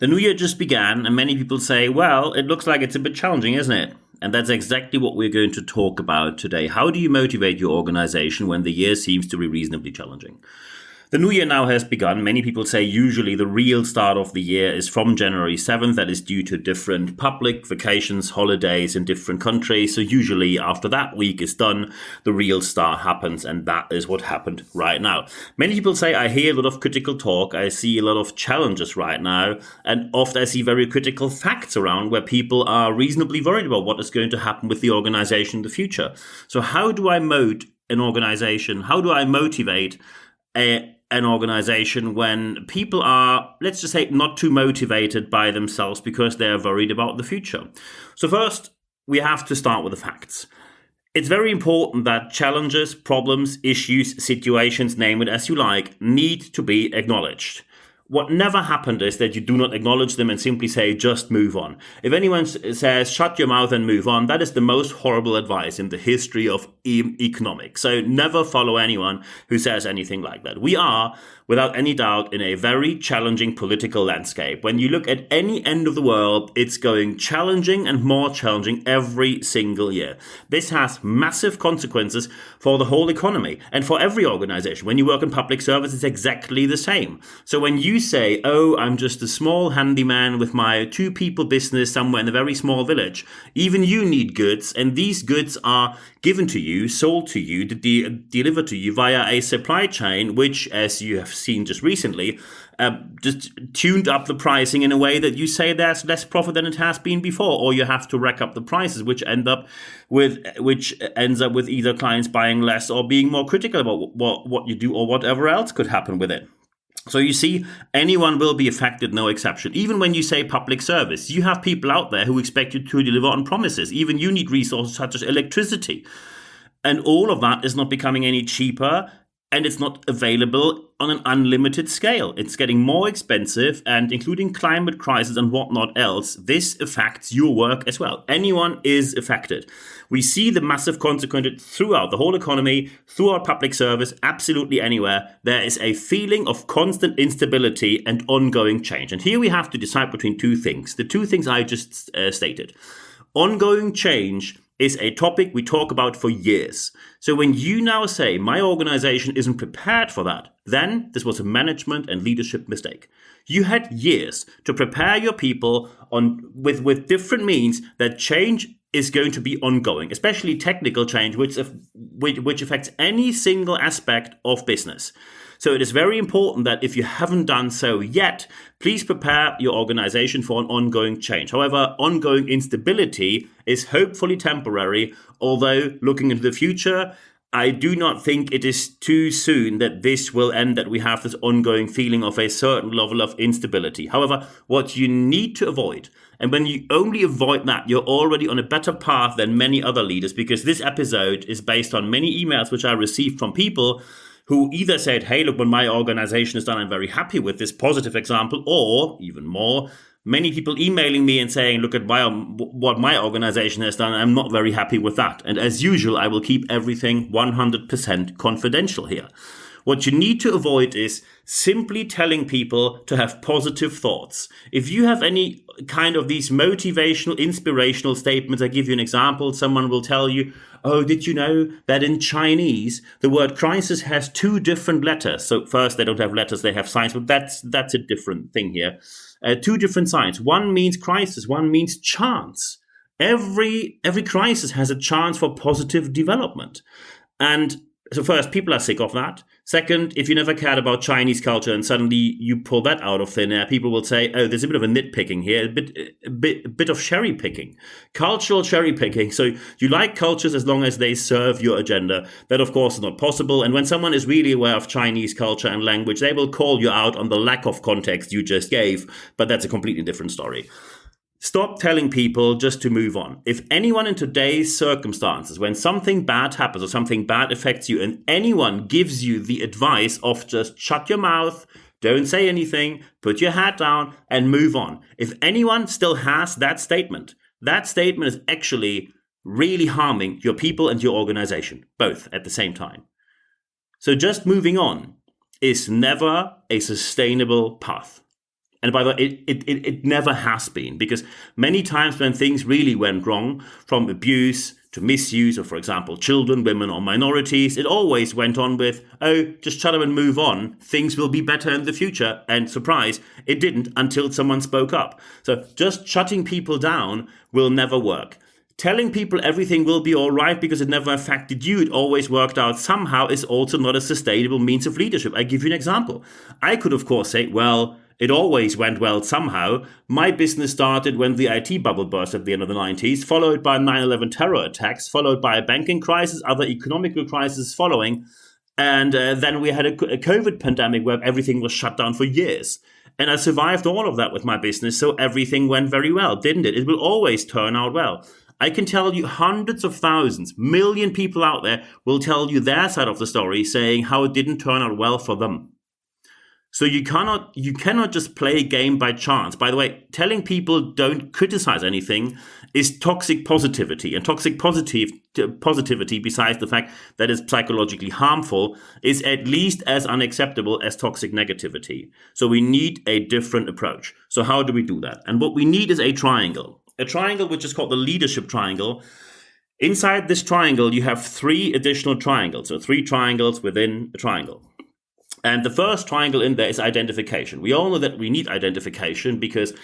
The new year just began, and many people say, well, it looks like it's a bit challenging, isn't it? And that's exactly what we're going to talk about today. How do you motivate your organization when the year seems to be reasonably challenging? The new year now has begun. Many people say usually the real start of the year is from January 7th. That is due to different public vacations, holidays in different countries. So usually after that week is done, the real start happens. And that is what happened right now. Many people say I hear a lot of critical talk. I see a lot of challenges right now. And often I see very critical facts around where people are reasonably worried about what is going to happen with the organization in the future. So how do I motivate an organization? How do I motivate an organization when people are, let's just say, not too motivated by themselves because they're worried about the future? So first, we have to start with the facts. It's very important that challenges, problems, issues, situations, name it as you like, need to be acknowledged. What never happened is that you do not acknowledge them and simply say, just move on. If anyone says, shut your mouth and move on, that is the most horrible advice in the history of economics. So never follow anyone who says anything like that. We are, without any doubt, in a very challenging political landscape. When you look at any end of the world, it's going challenging and more challenging every single year. This has massive consequences for the whole economy and for every organization. When you work in public service, it's exactly the same. So when you say, oh, I'm just a small handyman with my 2-people business somewhere in a very small village, even you need goods, and these goods are given to you, sold to you, delivered to you via a supply chain, which, as you have seen just recently, just tuned up the pricing in a way that you say there's less profit than it has been before, or you have to rack up the prices, which ends up with either clients buying less or being more critical about what you do or whatever else could happen with it. So you see, anyone will be affected, no exception. Even when you say public service, you have people out there who expect you to deliver on promises. Even you need resources such as electricity. And all of that is not becoming any cheaper, and it's not available on an unlimited scale. It's getting more expensive, and including climate crisis and whatnot else, this affects your work as well. Anyone is affected. We see the massive consequences throughout the whole economy, throughout public service, absolutely anywhere. There is a feeling of constant instability and ongoing change. And here we have to decide between two things. The two things I just stated. Ongoing change is a topic we talk about for years. So when you now say my organization isn't prepared for that, then this was a management and leadership mistake. You had years to prepare your people with different means that change is going to be ongoing, especially technical change, which affects any single aspect of business. So it is very important that if you haven't done so yet, please prepare your organization for an ongoing change. However, ongoing instability is hopefully temporary, although looking into the future, I do not think it is too soon that this will end, that we have this ongoing feeling of a certain level of instability. However, what you need to avoid, and when you only avoid that, you're already on a better path than many other leaders, because this episode is based on many emails which I received from people who either said, hey, look, what my organization has done, I'm very happy with this positive example, or even more, many people emailing me and saying, look at what my organization has done, I'm not very happy with that. And as usual, I will keep everything 100% confidential here. What you need to avoid is simply telling people to have positive thoughts. If you have any kind of these motivational, inspirational statements, I give you an example, someone will tell you, oh, did you know that in Chinese, the word crisis has 2 different letters? So first, they don't have letters, they have signs, but that's a different thing here. 2 different signs. One means crisis, one means chance. Every crisis has a chance for positive development. And so first, people are sick of that. Second, if you never cared about Chinese culture and suddenly you pull that out of thin air, people will say, oh, there's a bit of a nitpicking here, a bit of cherry picking, cultural cherry picking. So you like cultures as long as they serve your agenda. That, of course, is not possible. And when someone is really aware of Chinese culture and language, they will call you out on the lack of context you just gave. But that's a completely different story. Stop telling people just to move on. If anyone in today's circumstances, when something bad happens or something bad affects you, and anyone gives you the advice of just shut your mouth, don't say anything, put your head down and move on. If anyone still has that statement is actually really harming your people and your organization, both at the same time. So just moving on is never a sustainable path. And by the way, it never has been, because many times when things really went wrong, from abuse to misuse of, for example, children, women, or minorities, it always went on with, oh, just shut up and move on. Things will be better in the future. And surprise, it didn't until someone spoke up. So just shutting people down will never work. Telling people everything will be all right because it never affected you, it always worked out somehow, is also not a sustainable means of leadership. I give you an example. I could, of course, say, well, it always went well somehow. My business started when the IT bubble burst at the end of the 90s, followed by 9/11 terror attacks, followed by a banking crisis, other economical crises following. And then we had a COVID pandemic where everything was shut down for years. And I survived all of that with my business, so everything went very well, didn't it? It will always turn out well. I can tell you hundreds of thousands, million people out there will tell you their side of the story, saying how it didn't turn out well for them. So you cannot just play a game by chance. By the way, telling people don't criticize anything is toxic positivity. And toxic positivity, besides the fact that it's psychologically harmful, is at least as unacceptable as toxic negativity. So we need a different approach. So how do we do that? And what we need is a triangle. A triangle which is called the leadership triangle. Inside this triangle, you have 3 additional triangles. So 3 triangles within a triangle. And the first triangle in there is identification. We all know that we need identification because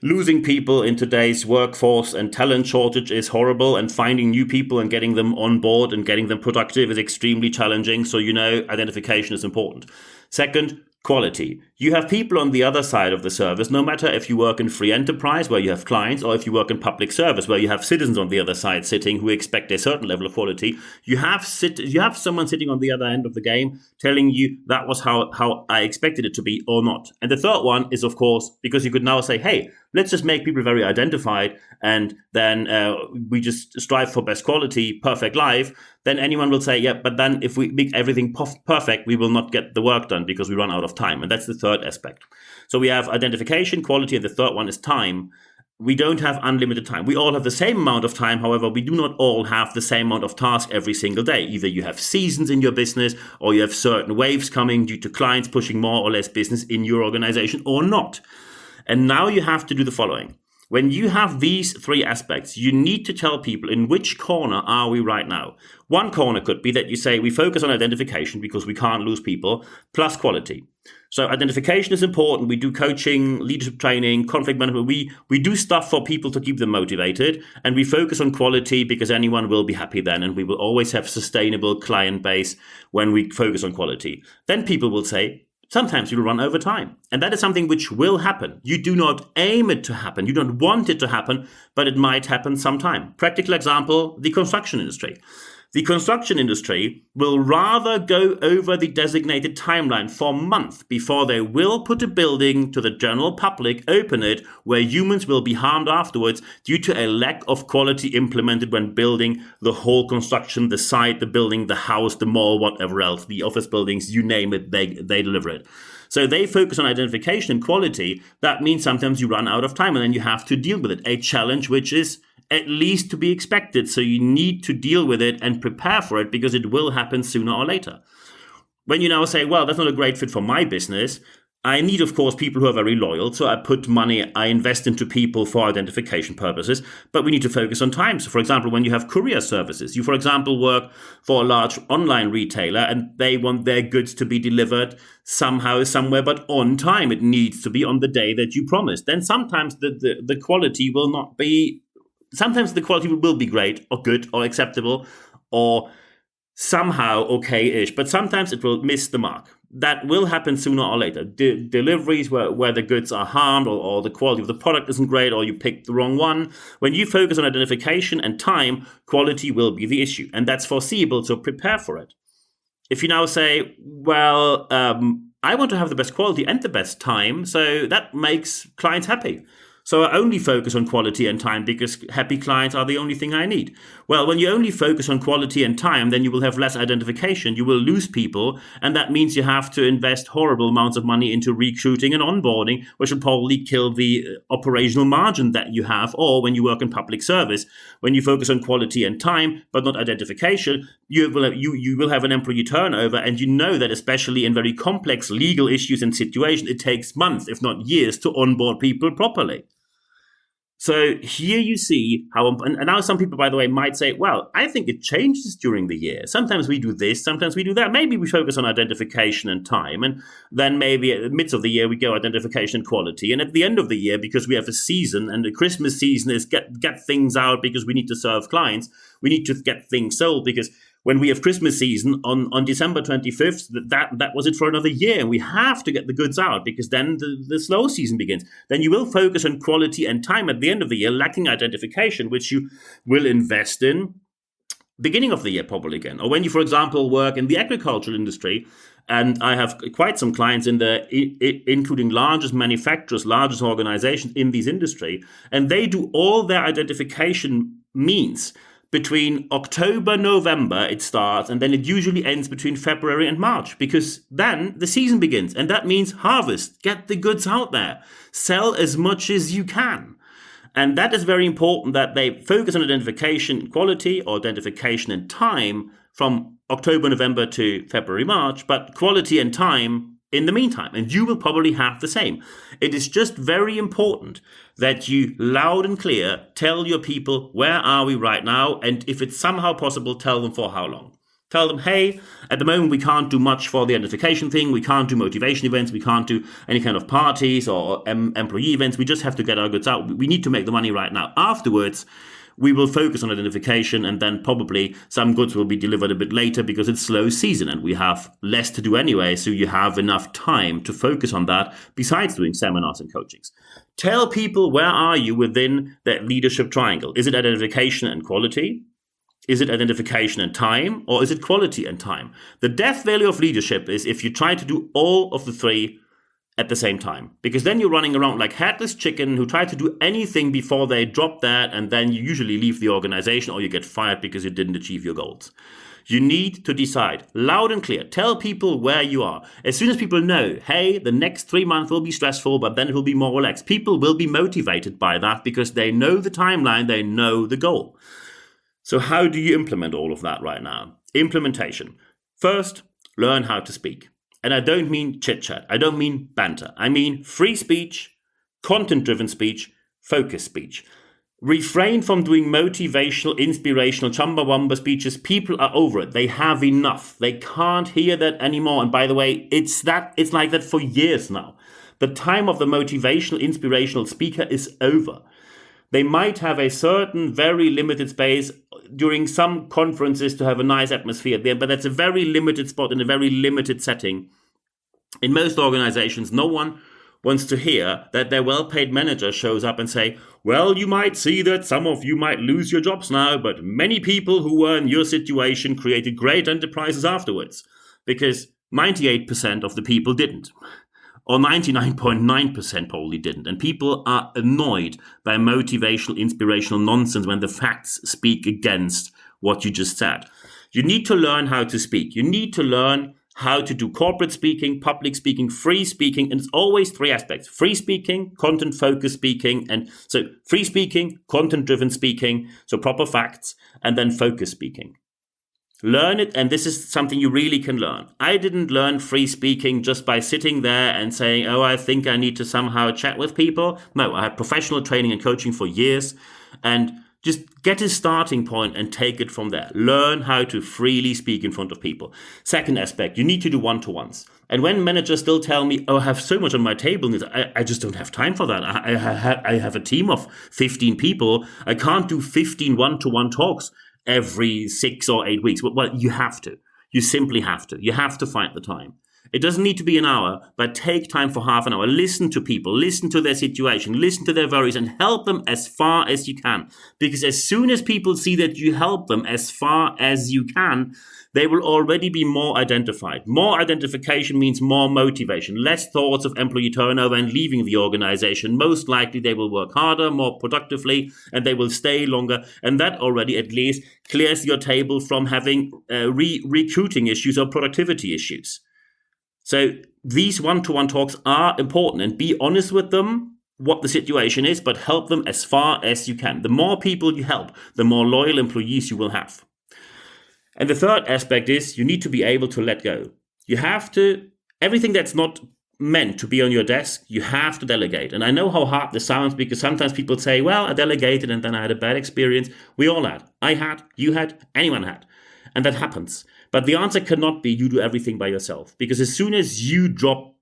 losing people in today's workforce and talent shortage is horrible, and finding new people and getting them on board and getting them productive is extremely challenging. So, identification is important. Second, quality. You have people on the other side of the service, no matter if you work in free enterprise where you have clients, or if you work in public service where you have citizens on the other side sitting who expect a certain level of quality. You have someone sitting on the other end of the game telling you that was how I expected it to be or not. And the third one is, of course, because you could now say, hey, let's just make people very identified, and then we just strive for best quality, perfect life. Then anyone will say, yeah, but then if we make everything perfect, we will not get the work done because we run out of time. And that's the third aspect. So we have identification, quality, and the third one is time. We don't have unlimited time. We all have the same amount of time. However, we do not all have the same amount of task every single day. Either you have seasons in your business, or you have certain waves coming due to clients pushing more or less business in your organization, or not. And now you have to do the following. When you have these 3 aspects, you need to tell people in which corner are we right now. One corner could be that you say we focus on identification because we can't lose people, plus quality. So identification is important. We do coaching, leadership training, conflict management. We do stuff for people to keep them motivated, and we focus on quality because anyone will be happy then, and we will always have sustainable client base when we focus on quality. Then people will say, sometimes you will run over time. And that is something which will happen. You do not aim it to happen. You don't want it to happen, but it might happen sometime. Practical example, the construction industry. The construction industry will rather go over the designated timeline for months before they will put a building to the general public, open it, where humans will be harmed afterwards due to a lack of quality implemented when building the whole construction, the site, the building, the house, the mall, whatever else, the office buildings, you name it, they deliver it. So they focus on identification and quality. That means sometimes you run out of time and then you have to deal with it. A challenge which is at least to be expected. So you need to deal with it and prepare for it because it will happen sooner or later. When you now say, well, that's not a great fit for my business, I need, of course, people who are very loyal. So I put money, I invest into people for identification purposes, but we need to focus on time. So, for example, when you have courier services, you, for example, work for a large online retailer and they want their goods to be delivered somehow, somewhere, but on time. It needs to be on the day that you promised. Then sometimes the quality will not be. Sometimes the quality will be great or good or acceptable or somehow okay-ish, but sometimes it will miss the mark. That will happen sooner or later. Deliveries where the goods are harmed or the quality of the product isn't great or you picked the wrong one. When you focus on identification and time, quality will be the issue. And that's foreseeable, so prepare for it. If you now say, well, I want to have the best quality and the best time, so that makes clients happy. So I only focus on quality and time because happy clients are the only thing I need. Well, when you only focus on quality and time, then you will have less identification. You will lose people. And that means you have to invest horrible amounts of money into recruiting and onboarding, which will probably kill the operational margin that you have. Or when you work in public service, when you focus on quality and time, but not identification, you will have an employee turnover. And you know that especially in very complex legal issues and situations, it takes months, if not years, to onboard people properly. So here you see how, and now some people, by the way, might say, well, I think it changes during the year. Sometimes we do this, sometimes we do that. Maybe we focus on identification and time. And then maybe at the midst of the year, we go identification and quality. And at the end of the year, because we have a season and the Christmas season is get things out because we need to serve clients. We need to get things sold because when we have Christmas season on December 25th, that was it for another year. We have to get the goods out because then the slow season begins. Then you will focus on quality and time at the end of the year, lacking identification, which you will invest in beginning of the year probably again. Or when you, for example, work in the agricultural industry, and I have quite some clients including largest manufacturers, largest organizations in this industry, and they do all their identification means between October, November, it starts, and then it usually ends between February and March, because then the season begins, and that means harvest. Get the goods out there. Sell as much as you can. And that is very important that they focus on identification quality or identification and time from October, November to February, March, but quality and time in the meantime. And you will probably have the same. It is just very important that you loud and clear tell your people, where are we right now? And if it's somehow possible, tell them for how long. Tell them, hey, at the moment we can't do much for the identification thing. We can't do motivation events. We can't do any kind of parties or employee events. We just have to get our goods out. We need to make the money right now. Afterwards, we will focus on identification, and then probably some goods will be delivered a bit later because it's slow season and we have less to do anyway. So you have enough time to focus on that besides doing seminars and coachings. Tell people, where are you within that leadership triangle? Is it identification and quality? Is it identification and time, or is it quality and time? The death value of leadership is if you try to do all of the three at the same time, because then you're running around like headless chicken who try to do anything before they drop that, and then you usually leave the organization or you get fired because you didn't achieve your goals. You need to decide loud and clear. Tell people where you are. As soon as people know, hey, the next 3 months will be stressful, but then it will be more relaxed. People will be motivated by that because they know the timeline, they know the goal. So how do you implement all of that right now? Implementation. First, learn how to speak. And I don't mean chit-chat. I don't mean banter. I mean free speech, content-driven speech, focused speech. Refrain from doing motivational, inspirational, chumbawamba speeches. People are over it. They have enough. They can't hear that anymore. And by the way, it's like that for years now. The time of the motivational, inspirational speaker is over. They might have a certain very limited space during some conferences to have a nice atmosphere there, but that's a very limited spot in a very limited setting. In most organizations, no one wants to hear that their well-paid manager shows up and say, well, you might see that some of you might lose your jobs now, but many people who were in your situation created great enterprises afterwards, because 98% of the people didn't. Or 99.9% probably didn't. And people are annoyed by motivational, inspirational nonsense when the facts speak against what you just said. You need to learn how to speak. You need to learn how to do corporate speaking, public speaking, free speaking. And it's always three aspects: free speaking, content-focused speaking. And so free speaking, content-driven speaking, so proper facts, and then focused speaking. Learn it, and this is something you really can learn. I didn't learn free speaking just by sitting there and saying, oh, I think I need to somehow chat with people. No, I had professional training and coaching for years, and just get a starting point and take it from there. Learn how to freely speak in front of people. Second aspect, you need to do one-to-ones. And when managers still tell me, oh, I have so much on my table, I just don't have time for that. I have a team of 15 people. I can't do 15 one-to-one talks every 6 or 8 weeks. Well, you have to. You simply have to. You have to find the time. It doesn't need to be an hour, but take time for half an hour. Listen to people, listen to their situation, listen to their worries, and help them as far as you can. Because as soon as people see that you help them as far as you can, they will already be more identified. More identification means more motivation, less thoughts of employee turnover and leaving the organization. Most likely they will work harder, more productively, and they will stay longer. And that already at least clears your table from having recruiting issues or productivity issues. So these one-to-one talks are important, and be honest with them what the situation is, but help them as far as you can. The more people you help, the more loyal employees you will have. And the third aspect is you need to be able to let go. You have to, everything that's not meant to be on your desk, you have to delegate. And I know how hard this sounds, because sometimes people say, well, I delegated and then I had a bad experience. We all had. I had, you had, anyone had. And that happens. But the answer cannot be you do everything by yourself. Because as soon as you drop,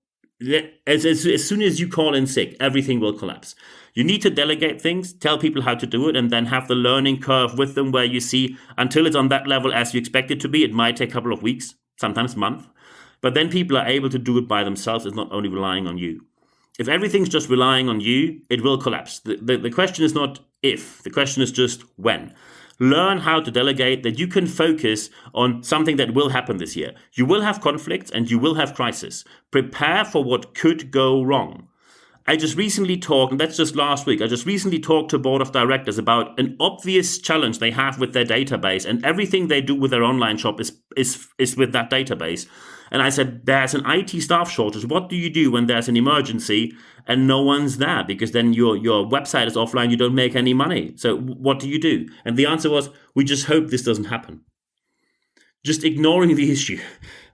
as soon as you call in sick, everything will collapse. You need to delegate things, tell people how to do it, and then have the learning curve with them where you see until it's on that level as you expect it to be. It might take a couple of weeks, sometimes a month. But then people are able to do it by themselves. It's not only relying on you. If everything's just relying on you, it will collapse. The question is not if, the question is just when. Learn how to delegate, that you can focus on something that will happen this year. You will have conflicts and you will have crisis. Prepare for what could go wrong. I just recently talked, and that's just last week, I just recently talked to a board of directors about an obvious challenge they have with their database, and everything they do with their online shop is with that database. And I said, there's an IT staff shortage. What do you do when there's an emergency and no one's there? Because then your website is offline, you don't make any money. So what do you do? And the answer was, we just hope this doesn't happen. Just ignoring the issue.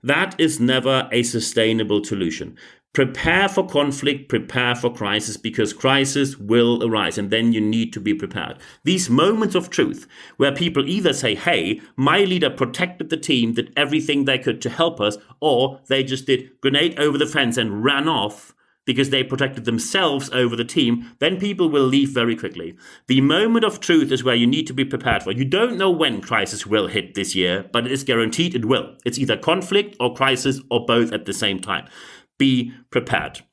That is never a sustainable solution. Prepare for conflict, prepare for crisis, because crisis will arise, and then you need to be prepared. These moments of truth where people either say, hey, my leader protected the team, did everything they could to help us, or they just did grenade over the fence and ran off because they protected themselves over the team, then people will leave very quickly. The moment of truth is where you need to be prepared for. You don't know when crisis will hit this year, but it is guaranteed it will. It's either conflict or crisis or both at the same time. Be prepared.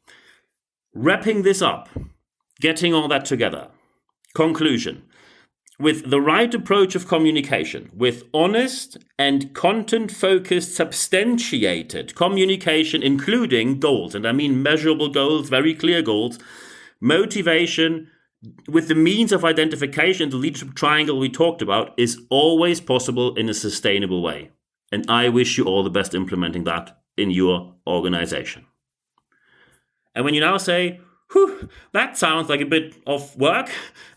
Wrapping this up, getting all that together. Conclusion. With the right approach of communication, with honest and content-focused, substantiated communication, including goals, and I mean measurable goals, very clear goals, motivation, with the means of identification, the leadership triangle we talked about, is always possible in a sustainable way. And I wish you all the best implementing that in your organization. And when you now say, whew, that sounds like a bit of work,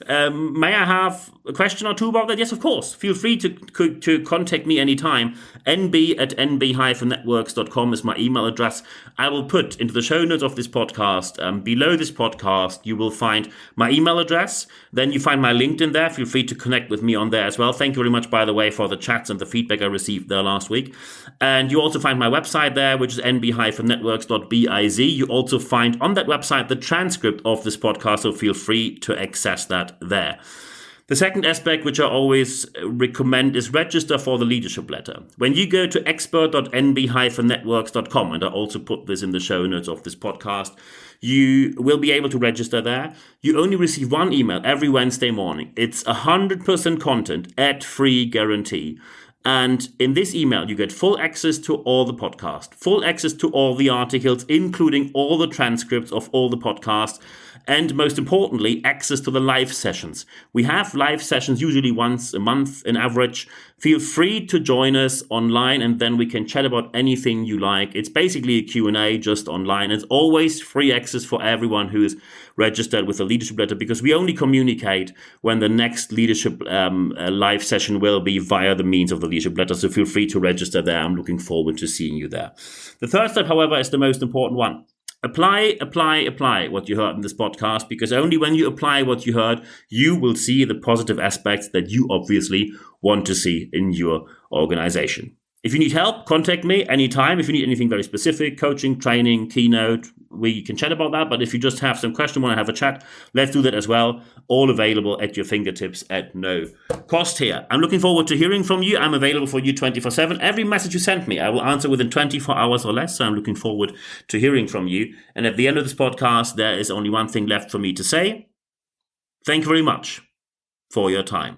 may I have a question or two about that? Yes, of course. Feel free to contact me anytime. nb@nb-networks.com is my email address. I will put into the show notes of this podcast, below this podcast, you will find my email address. Then you find my LinkedIn there. Feel free to connect with me on there as well. Thank you very much, by the way, for the chats and the feedback I received there last week. And you also find my website there, which is nb-networks.biz. You also find on that website the transcript of this podcast, so feel free to access that there. The second aspect, which I always recommend, is register for the leadership letter. When you go to expert.nb-networks.com, and I also put this in the show notes of this podcast, you will be able to register there. You only receive one email every Wednesday morning. It's 100% content at free guarantee. And in this email, you get full access to all the podcasts, full access to all the articles, including all the transcripts of all the podcasts, and most importantly, access to the live sessions. We have live sessions usually once a month in average. Feel free to join us online, and then we can chat about anything you like. It's basically a Q&A just online. It's always free access for everyone who is registered with a leadership letter, because we only communicate when the next leadership live session will be via the means of the leadership letter. So feel free to register there. I'm looking forward to seeing you there. The third step, however, is the most important one. Apply what you heard in this podcast, because only when you apply what you heard, you will see the positive aspects that you obviously want to see in your organization. If you need help, contact me anytime. If you need anything very specific, coaching, training, keynote, we can chat about that. But if you just have some question, want to have a chat, let's do that as well. All available at your fingertips at no cost here. I'm looking forward to hearing from you. I'm available for you 24/7. Every message you send me, I will answer within 24 hours or less. So I'm looking forward to hearing from you. And at the end of this podcast, there is only one thing left for me to say. Thank you very much for your time.